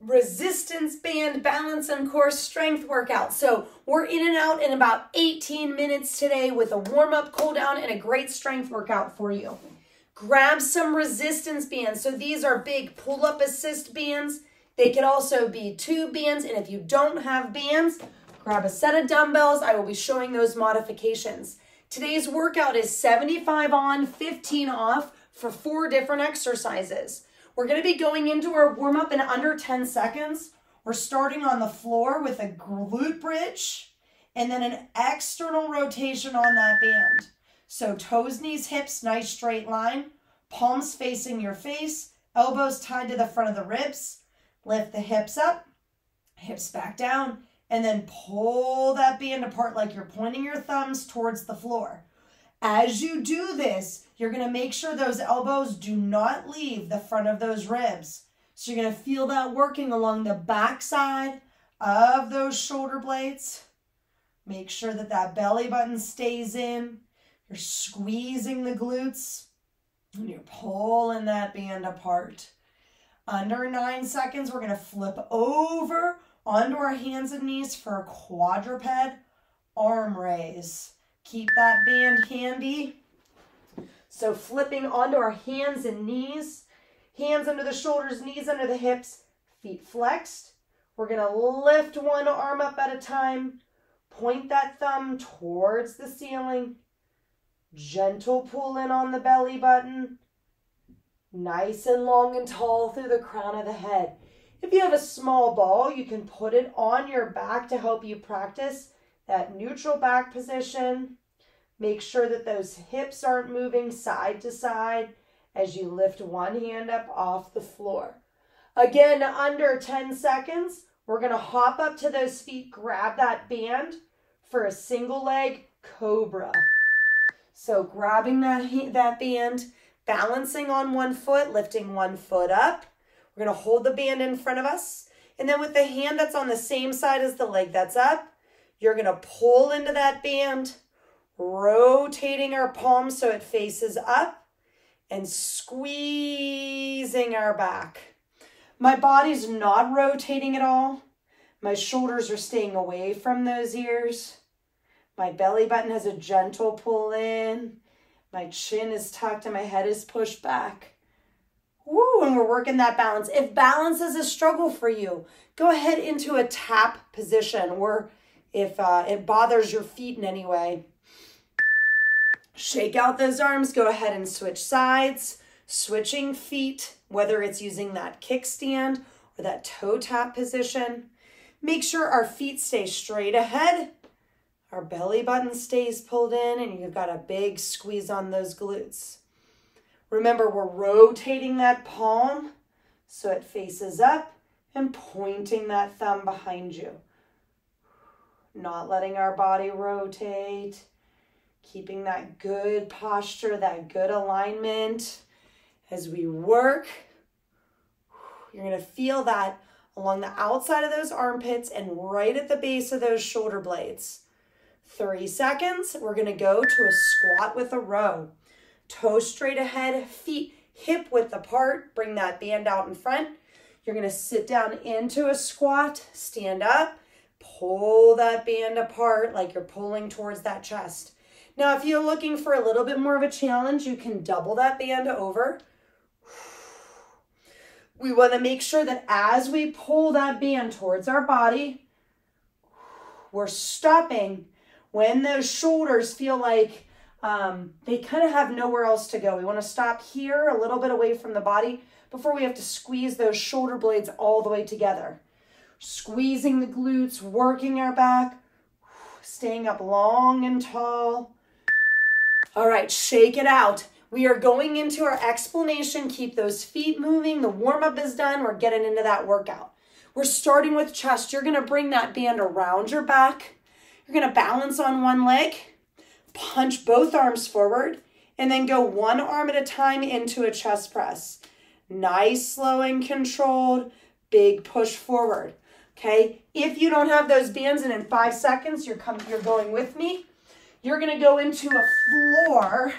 resistance band, balance, and core strength workout. So we're in and out in about 18 minutes today with a warm-up, cool down, and a great strength workout for you. Grab some resistance bands. So these are big pull-up assist bands. They could also be tube bands, and if you don't have bands, grab a set of dumbbells. I will be showing those modifications. Today's workout is 75 on, 15 off for 4 different exercises. We're going to be going into our warm-up in under 10 seconds. We're starting on the floor with a glute bridge and then an external rotation on that band. So toes, knees, hips, nice straight line. Palms facing your face, elbows tied to the front of the ribs. Lift the hips up, hips back down, and then pull that band apart like you're pointing your thumbs towards the floor. As you do this, you're going to make sure those elbows do not leave the front of those ribs. So you're going to feel that working along the back side of those shoulder blades. Make sure that that belly button stays in. You're squeezing the glutes and you're pulling that band apart. Under 9 seconds, we're going to flip over onto our hands and knees for a quadruped arm raise. Keep that band handy. So flipping onto our hands and knees, hands under the shoulders, knees under the hips, feet flexed. We're going to lift one arm up at a time. Point that thumb towards the ceiling. Gentle pull in on the belly button. Nice and long and tall through the crown of the head. If you have a small ball, you can put it on your back to help you practice that neutral back position. Make sure that those hips aren't moving side to side as you lift one hand up off the floor. Again, under 10 seconds, we're going to hop up to those feet, grab that band for a single leg cobra. So grabbing that band, balancing on one foot, lifting one foot up. We're going to hold the band in front of us. And then with the hand that's on the same side as the leg that's up, you're going to pull into that band, rotating our palms so it faces up and squeezing our back. My body's not rotating at all. My shoulders are staying away from those ears. My belly button has a gentle pull in. My chin is tucked and my head is pushed back. Woo, and we're working that balance. If balance is a struggle for you, go ahead into a tap position, or if it bothers your feet in any way. Shake out those arms, go ahead and switch sides, switching feet, whether it's using that kickstand or that toe tap position. Make sure our feet stay straight ahead. Our belly button stays pulled in and you've got a big squeeze on those glutes. Remember, we're rotating that palm so it faces up and pointing that thumb behind you. Not letting our body rotate. Keeping that good posture, that good alignment. As we work, you're going to feel that along the outside of those armpits and right at the base of those shoulder blades. 30 seconds, we're going to go to a squat with a row. Toes straight ahead, feet hip width apart. Bring that band out in front. You're going to sit down into a squat, stand up, pull that band apart like you're pulling towards that chest. Now, if you're looking for a little bit more of a challenge, you can double that band over. We want to make sure that as we pull that band towards our body, we're stopping when those shoulders feel like they kind of have nowhere else to go. We want to stop here a little bit away from the body before we have to squeeze those shoulder blades all the way together. Squeezing the glutes, working our back, staying up long and tall. All right, shake it out. We are going into our explanation. Keep those feet moving. The warm-up is done. We're getting into that workout. We're starting with chest. You're going to bring that band around your back. You're going to balance on one leg, punch both arms forward, and then go one arm at a time into a chest press. Nice, slow, and controlled. Big push forward. Okay? If you don't have those bands and in 5 seconds you're going with me, you're going to go into a floor,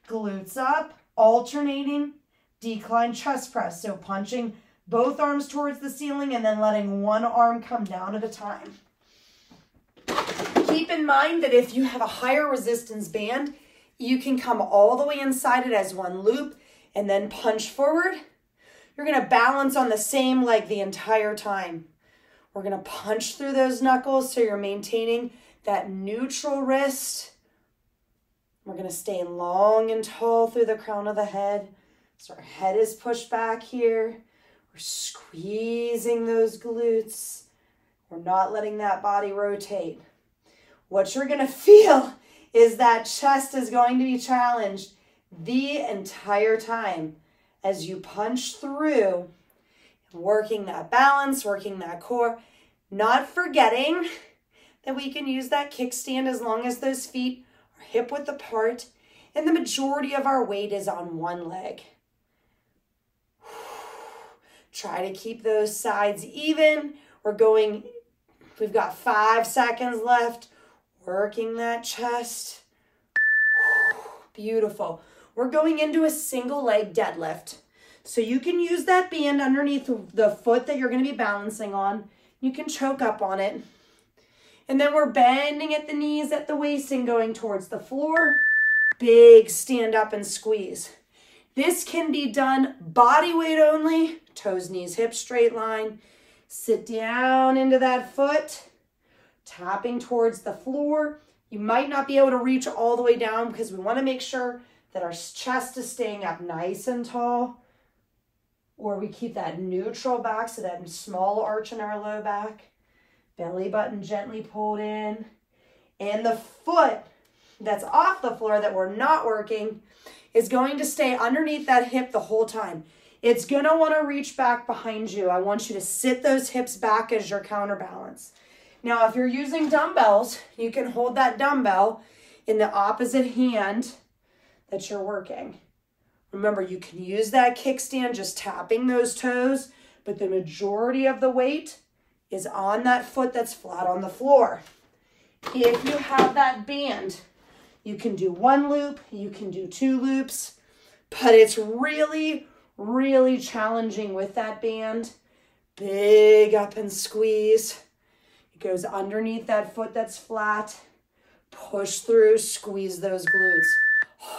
glutes up, alternating, decline chest press. So punching both arms towards the ceiling and then letting one arm come down at a time. Keep in mind that if you have a higher resistance band, you can come all the way inside it as one loop and then punch forward. You're going to balance on the same leg the entire time. We're going to punch through those knuckles so you're maintaining that neutral wrist. We're going to stay long and tall through the crown of the head. So our head is pushed back here. We're squeezing those glutes. We're not letting that body rotate. What you're going to feel is that chest is going to be challenged the entire time as you punch through, working that balance, working that core, not forgetting that we can use that kickstand as long as those feet are hip width apart and the majority of our weight is on one leg. Try to keep those sides even. We've got 5 seconds left. Working that chest. Beautiful. We're going into a single leg deadlift. So you can use that band underneath the foot that you're going to be balancing on. You can choke up on it. And then we're bending at the knees, at the waist, and going towards the floor. Big stand up and squeeze. This can be done body weight only. Toes, knees, hips, straight line. Sit down into that foot. Tapping towards the floor. You might not be able to reach all the way down because we want to make sure that our chest is staying up nice and tall. Or we keep that neutral back, so that small arch in our low back. Belly button gently pulled in. And the foot that's off the floor that we're not working is going to stay underneath that hip the whole time. It's going to want to reach back behind you. I want you to sit those hips back as your counterbalance. Now, if you're using dumbbells, you can hold that dumbbell in the opposite hand that you're working. Remember, you can use that kickstand just tapping those toes, but the majority of the weight is on that foot that's flat on the floor. If you have that band, you can do 1 loop, you can do 2 loops, but it's really, really challenging with that band. Big up and squeeze. Goes underneath that foot that's flat. Push through, squeeze those glutes.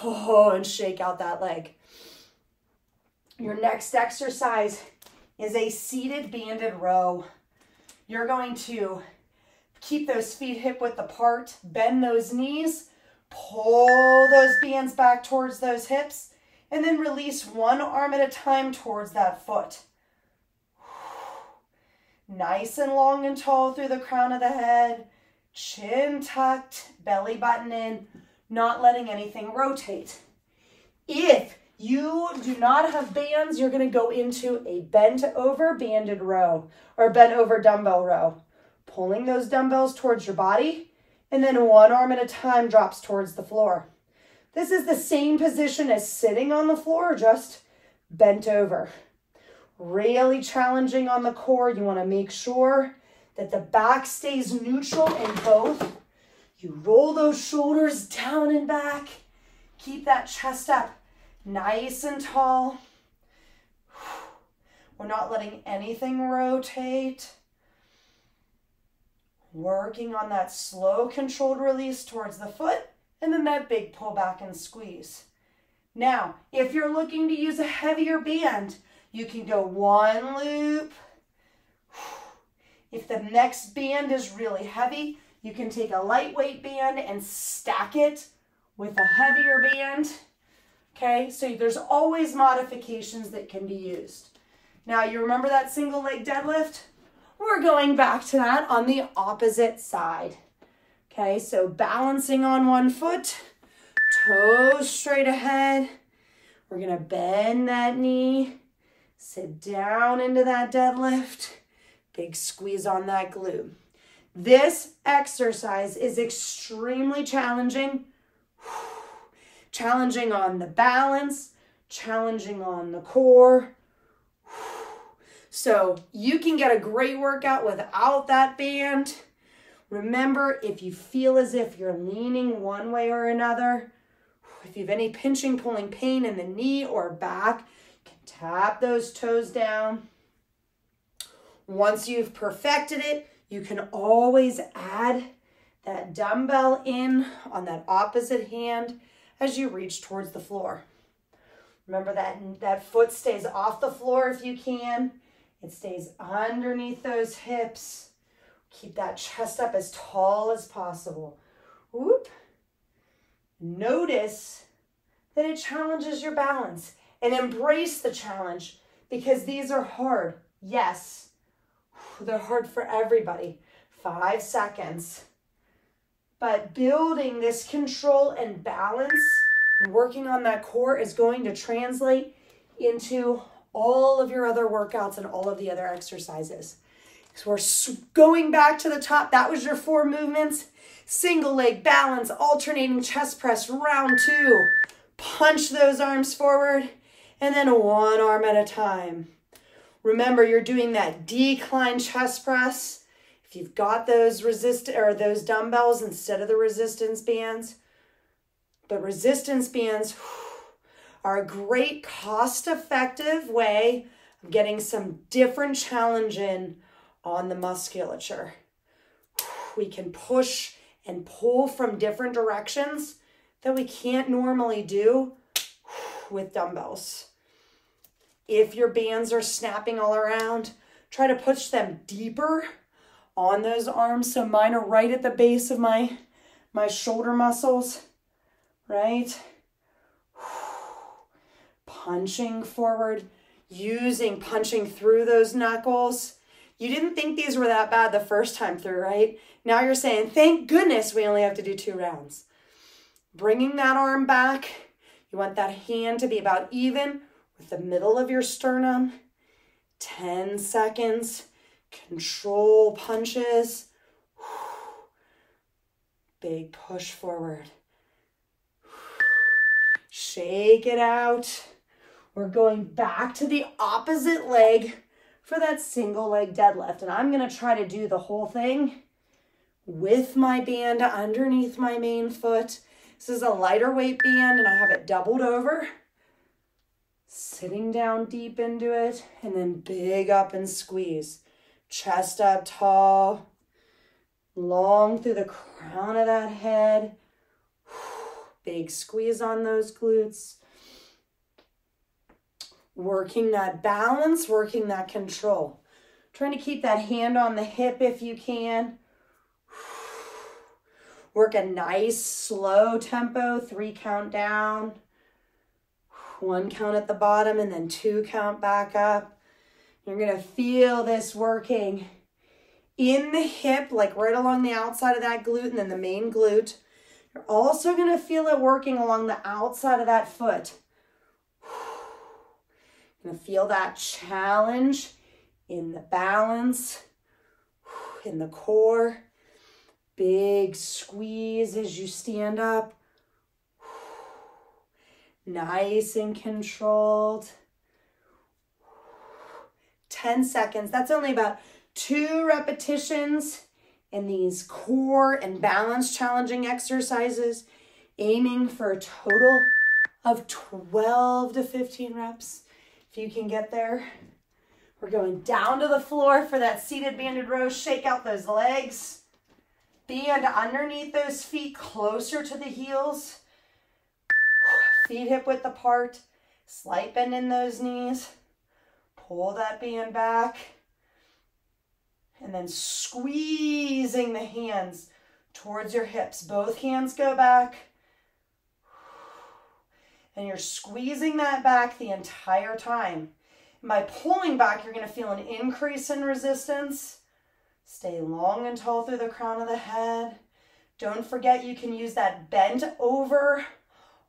Oh, and shake out that leg. Your next exercise is a seated banded row. You're going to keep those feet hip width apart, bend those knees, pull those bands back towards those hips, and then release one arm at a time towards that foot. Nice and long and tall through the crown of the head, chin tucked, belly button in, not letting anything rotate. If you do not have bands, you're going to go into a bent over banded row or bent over dumbbell row, pulling those dumbbells towards your body, and then one arm at a time drops towards the floor. This is the same position as sitting on the floor, just bent over. Really challenging on the core. You want to make sure that the back stays neutral in both. You roll those shoulders down and back. Keep that chest up nice and tall. We're not letting anything rotate. Working on that slow controlled release towards the foot and then that big pull back and squeeze. Now, if you're looking to use a heavier band, you can go 1 loop. If the next band is really heavy, you can take a lightweight band and stack it with a heavier band. Okay, so there's always modifications that can be used. Now, you remember that single leg deadlift? We're going back to that on the opposite side. Okay, so balancing on one foot, toes straight ahead. We're gonna bend that knee. Sit down into that deadlift. Big squeeze on that glute. This exercise is extremely challenging. Challenging on the balance, challenging on the core. So you can get a great workout without that band. Remember, if you feel as if you're leaning one way or another, if you have any pinching, pulling pain in the knee or back, tap those toes down. Once you've perfected it, you can always add that dumbbell in on that opposite hand as you reach towards the floor. Remember that foot stays off the floor if you can. It stays underneath those hips. Keep that chest up as tall as possible. Whoop. Notice that it challenges your balance and embrace the challenge because these are hard. Yes, they're hard for everybody. 5 seconds. But building this control and balance and working on that core is going to translate into all of your other workouts and all of the other exercises. So we're going back to the top. That was your 4 movements. Single leg balance, alternating chest press, round 2. Punch those arms forward and then 1 arm at a time. Remember, you're doing that decline chest press. If you've got those those dumbbells instead of the resistance bands. But resistance bands are a great cost-effective way of getting some different challenge in on the musculature. We can push and pull from different directions that we can't normally do with dumbbells. If your bands are snapping all around, try to push them deeper on those arms. So mine are right at the base of my shoulder muscles, right? Punching forward, punching through those knuckles. You didn't think these were that bad the first time through, right? Now you're saying, thank goodness we only have to do 2 rounds. Bringing that arm back. You want that hand to be about even with the middle of your sternum. 10 seconds. Control punches. Big push forward. Shake it out. We're going back to the opposite leg for that single leg deadlift. And I'm going to try to do the whole thing with my band underneath my main foot. This is a lighter weight band and I have it doubled over. Sitting down deep into it and then big up and squeeze. Chest up tall, long through the crown of that head. Big squeeze on those glutes. Working that balance, working that control. Trying to keep that hand on the hip if you can. Work a nice slow tempo, 3 count down. 1 count at the bottom and then 2 count back up. You're going to feel this working in the hip, like right along the outside of that glute and then the main glute. You're also going to feel it working along the outside of that foot. You're going to feel that challenge in the balance, in the core. Big squeeze as you stand up. Nice and controlled. 10 seconds. That's only about 2 repetitions in these core and balance challenging exercises, aiming for a total of 12 to 15 reps. If you can get there. We're going down to the floor for that seated banded row. Shake out those legs. Band underneath those feet closer to the heels. Feet hip width apart. Slight bend in those knees. Pull that band back. And then squeezing the hands towards your hips. Both hands go back. And you're squeezing that back the entire time. And by pulling back, you're going to feel an increase in resistance. Stay long and tall through the crown of the head. Don't forget you can use that bent over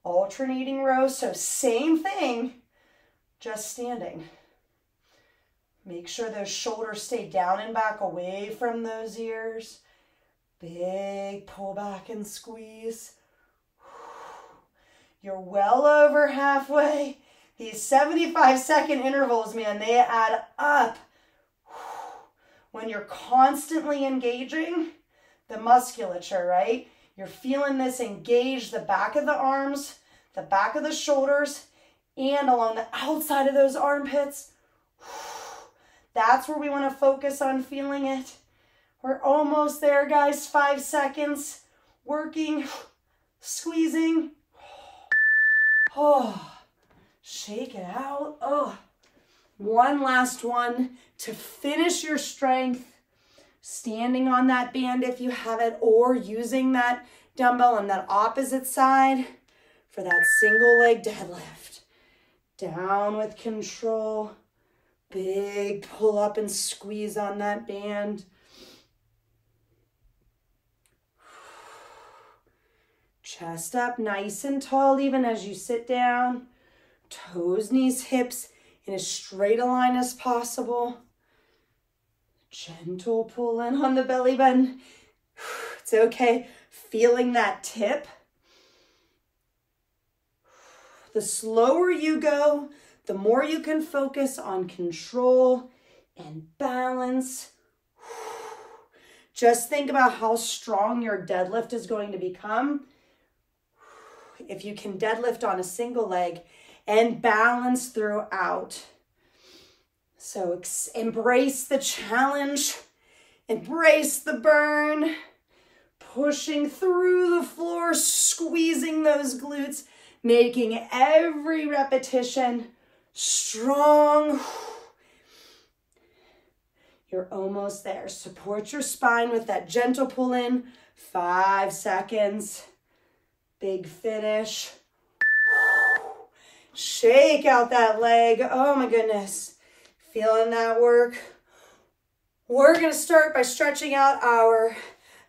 alternating row. So same thing, just standing. Make sure those shoulders stay down and back away from those ears. Big pull back and squeeze. You're well over halfway. These 75-second intervals, man, they add up. When you're constantly engaging the musculature, right? You're feeling this engage the back of the arms, the back of the shoulders, and along the outside of those armpits. That's where we want to focus on feeling it. We're almost there, guys. 5 seconds. Working, squeezing. Oh, shake it out. Oh, one last one to finish your strength. Standing on that band if you have it, or using that dumbbell on that opposite side for that single leg deadlift. Down with control. Big pull up and squeeze on that band. Chest up nice and tall even as you sit down. Toes, knees, hips in as straight a line as possible. Gentle pull in on the belly button. It's okay. Feeling that tip. The slower you go, the more you can focus on control and balance. Just think about how strong your deadlift is going to become if you can deadlift on a single leg and balance throughout. So embrace the challenge, embrace the burn, pushing through the floor, squeezing those glutes, making every repetition strong. You're almost there. Support your spine with that gentle pull in. 5 seconds. Big finish. Shake out that leg. Oh my goodness. Feeling that work. We're going to start by stretching out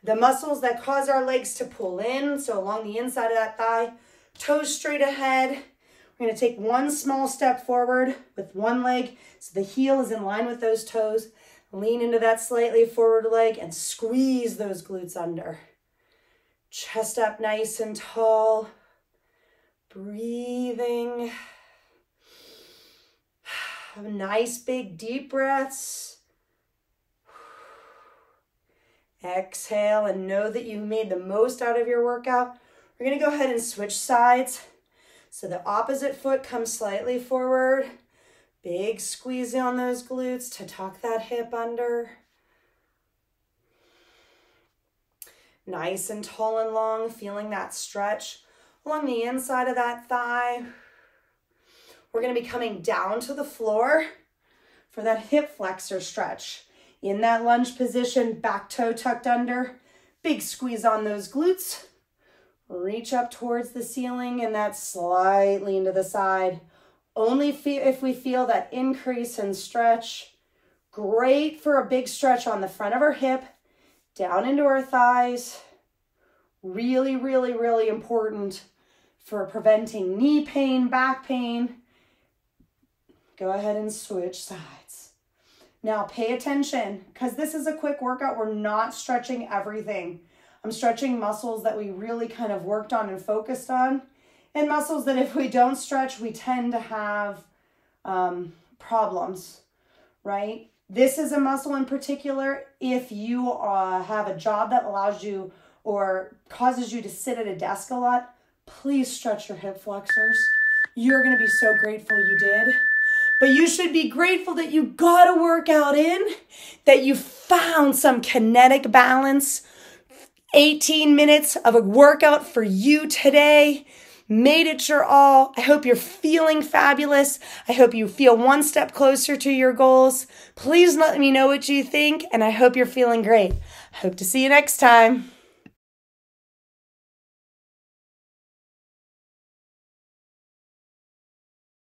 the muscles that cause our legs to pull in. So along the inside of that thigh, toes straight ahead. We're going to take one small step forward with one leg so the heel is in line with those toes. Lean into that slightly forward leg and squeeze those glutes under. Chest up nice and tall. Breathing. Have nice big deep breaths. Exhale and know that you made the most out of your workout. We're going to go ahead and switch sides. So the opposite foot comes slightly forward. Big squeeze on those glutes to tuck that hip under. Nice and tall and long, feeling that stretch along the inside of that thigh. We're going to be coming down to the floor for that hip flexor stretch. In that lunge position, back toe tucked under. Big squeeze on those glutes. Reach up towards the ceiling and that slightly into the side. Only if we feel that increase in stretch. Great for a big stretch on the front of our hip, down into our thighs. Really, really, really important for preventing knee pain, back pain. Go ahead and switch sides. Now pay attention, because this is a quick workout. We're not stretching everything. I'm stretching muscles that we really kind of worked on and focused on, and muscles that if we don't stretch, we tend to have problems, right? This is a muscle in particular. If you have a job that allows you or causes you to sit at a desk a lot, please stretch your hip flexors. You're going to be so grateful you did. But you should be grateful that you got a workout in, that you found some kinetic balance. 18 minutes of a workout for you today. Made it your all. I hope you're feeling fabulous. I hope you feel one step closer to your goals. Please let me know what you think, and I hope you're feeling great. Hope to see you next time.